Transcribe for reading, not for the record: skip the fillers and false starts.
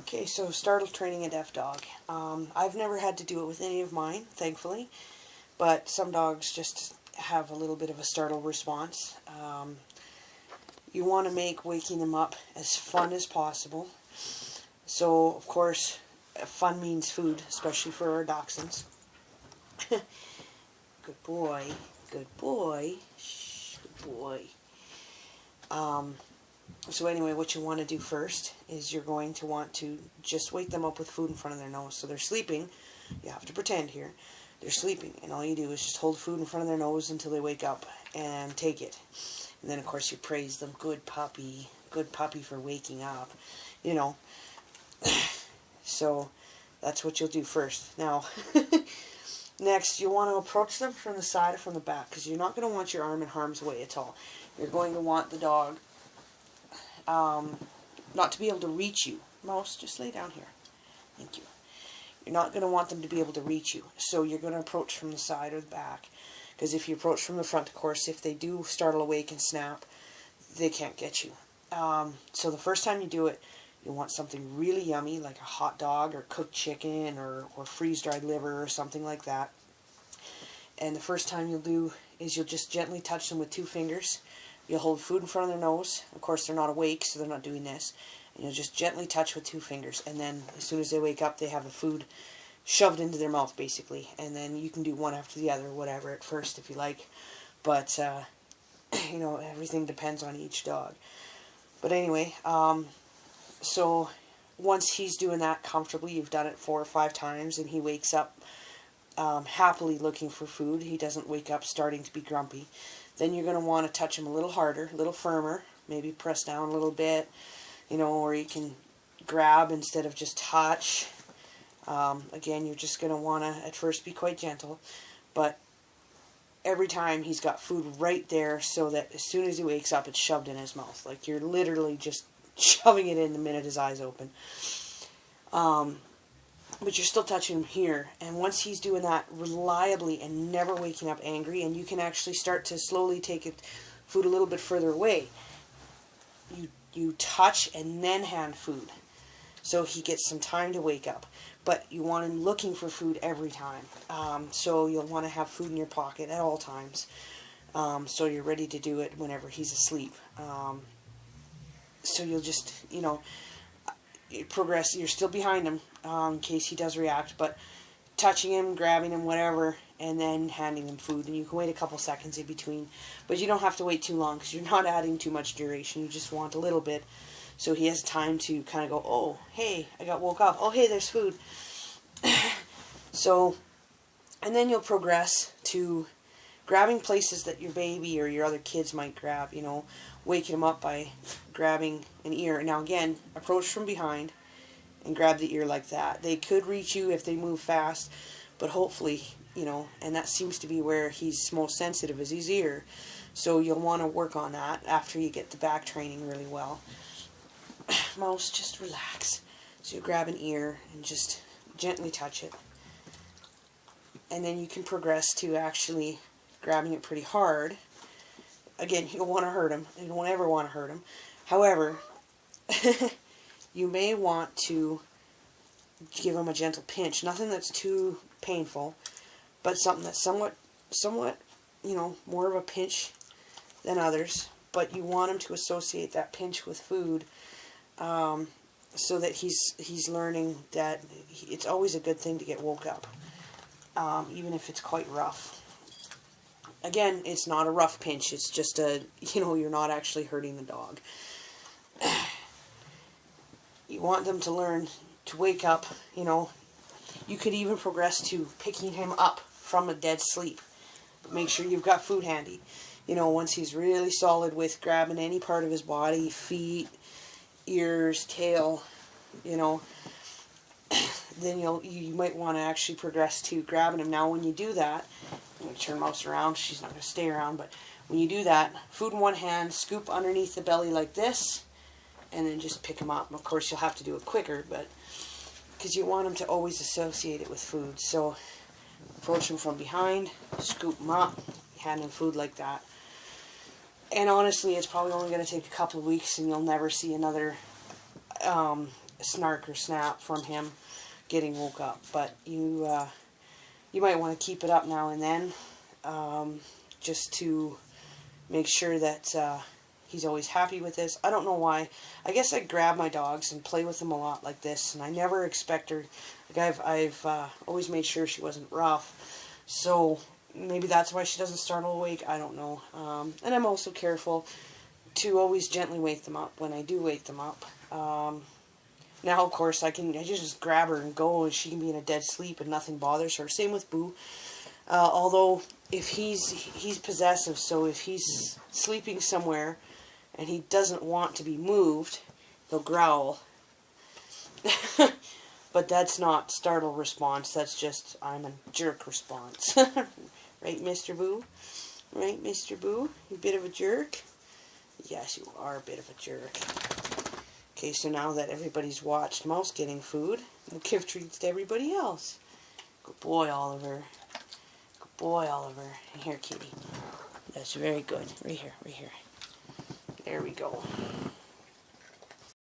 Okay, so startle training a deaf dog. I've never had to do it with any of mine, thankfully, but some dogs just have a little bit of a startle response. You want to make waking them up as fun as possible. So, of course, fun means food, especially for our dachshunds. Good boy, good boy, shh, good boy. So anyway, what you want to do first is you're going to want to just wake them up with food in front of their nose. So they're sleeping. You have to pretend here. They're sleeping, and all you do is just hold food in front of their nose until they wake up and take it. And then, of course, you praise them. Good puppy for waking up. You know. So that's what you'll do first. Now, next, you want to approach them from the side or from the back, because you're not going to want your arm in harm's way at all. You're going to want the dog not to be able to reach you. Mouse, just lay down here. Thank you. You're not going to want them to be able to reach you. So you're going to approach from the side or the back. Because if you approach from the front, of course, if they do startle awake and snap, they can't get you. So the first time you do it, you want something really yummy, like a hot dog or cooked chicken or freeze-dried liver or something like that. And the first time you'll do is you'll just gently touch them with 2 fingers. You'll hold food in front of their nose. Of course, they're not awake, so they're not doing this. And you'll just gently touch with 2 fingers. And then as soon as they wake up, they have the food shoved into their mouth, basically. And then you can do one after the other, whatever, at first, if you like. But, you know, everything depends on each dog. But anyway, so once he's doing that comfortably, you've done it 4 or 5 times, and he wakes up happily looking for food. He doesn't wake up starting to be grumpy. Then you're going to want to touch him a little harder, a little firmer, maybe press down a little bit, you know, or you can grab instead of just touch. Again, you're just going to want to at first be quite gentle, but every time he's got food right there so that as soon as he wakes up, it's shoved in his mouth. Like you're literally just shoving it in the minute his eyes open. But you're still touching him here, and once he's doing that reliably and never waking up angry, and you can actually start to slowly take food a little bit further away, you touch and then hand food, so he gets some time to wake up. But you want him looking for food every time, so you'll want to have food in your pocket at all times, so you're ready to do it whenever he's asleep. So you'll just, you know, progress. You're still behind him in case he does react, but touching him, grabbing him, whatever, and then handing him food. And you can wait a couple seconds in between, but you don't have to wait too long because you're not adding too much duration. You just want a little bit so he has time to kind of go, oh, hey, I got woke up. Oh, hey, there's food. So, and then you'll progress to grabbing places that your baby or your other kids might grab, you know, waking them up by grabbing an ear. Now again, approach from behind and grab the ear like that. They could reach you if they move fast, but hopefully, you know, and that seems to be where he's most sensitive, is his ear. So you'll want to work on that after you get the back training really well. Mouse, just relax. So you grab an ear and just gently touch it. And then you can progress to actually grabbing it pretty hard. Again, you don't want to hurt him. You don't ever want to hurt him. However, you may want to give him a gentle pinch. Nothing that's too painful, but something that's somewhat, you know, more of a pinch than others. But you want him to associate that pinch with food, so that he's learning that it's always a good thing to get woke up, even if it's quite rough. Again, it's not a rough pinch. It's just a, you know, you're not actually hurting the dog. You want them to learn to wake up, you know. You could even progress to picking him up from a dead sleep. But make sure you've got food handy. You know, once he's really solid with grabbing any part of his body, feet, ears, tail, you know, then you might want to actually progress to grabbing him. Now when you do that, I'm going to turn Mouse around, she's not going to stay around, but when you do that, food in one hand, scoop underneath the belly like this, and then just pick him up. Of course you'll have to do it quicker, but because you want him to always associate it with food. So approach him from behind, scoop him up, hand him food like that. And honestly, it's probably only going to take a couple of weeks and you'll never see another snark or snap from him getting woke up. But you might want to keep it up now and then, just to make sure that he's always happy with this. I don't know why. I guess I grab my dogs and play with them a lot like this, and I never expect her. Like I've always made sure she wasn't rough, so maybe that's why she doesn't startle awake. I don't know. And I'm also careful to always gently wake them up when I do wake them up. Now, of course, I just grab her and go, and she can be in a dead sleep and nothing bothers her. Same with Boo. Although, if he's possessive, so if he's sleeping somewhere and he doesn't want to be moved, he'll growl. But that's not startle response. That's just, I'm a jerk response. Right, Mr. Boo? Right, Mr. Boo? You a bit of a jerk? Yes, you are a bit of a jerk. Okay, so now that everybody's watched Mouse getting food, we'll give treats to everybody else. Good boy, Oliver. Good boy, Oliver. Here, kitty. That's very good. Right here, right here. There we go.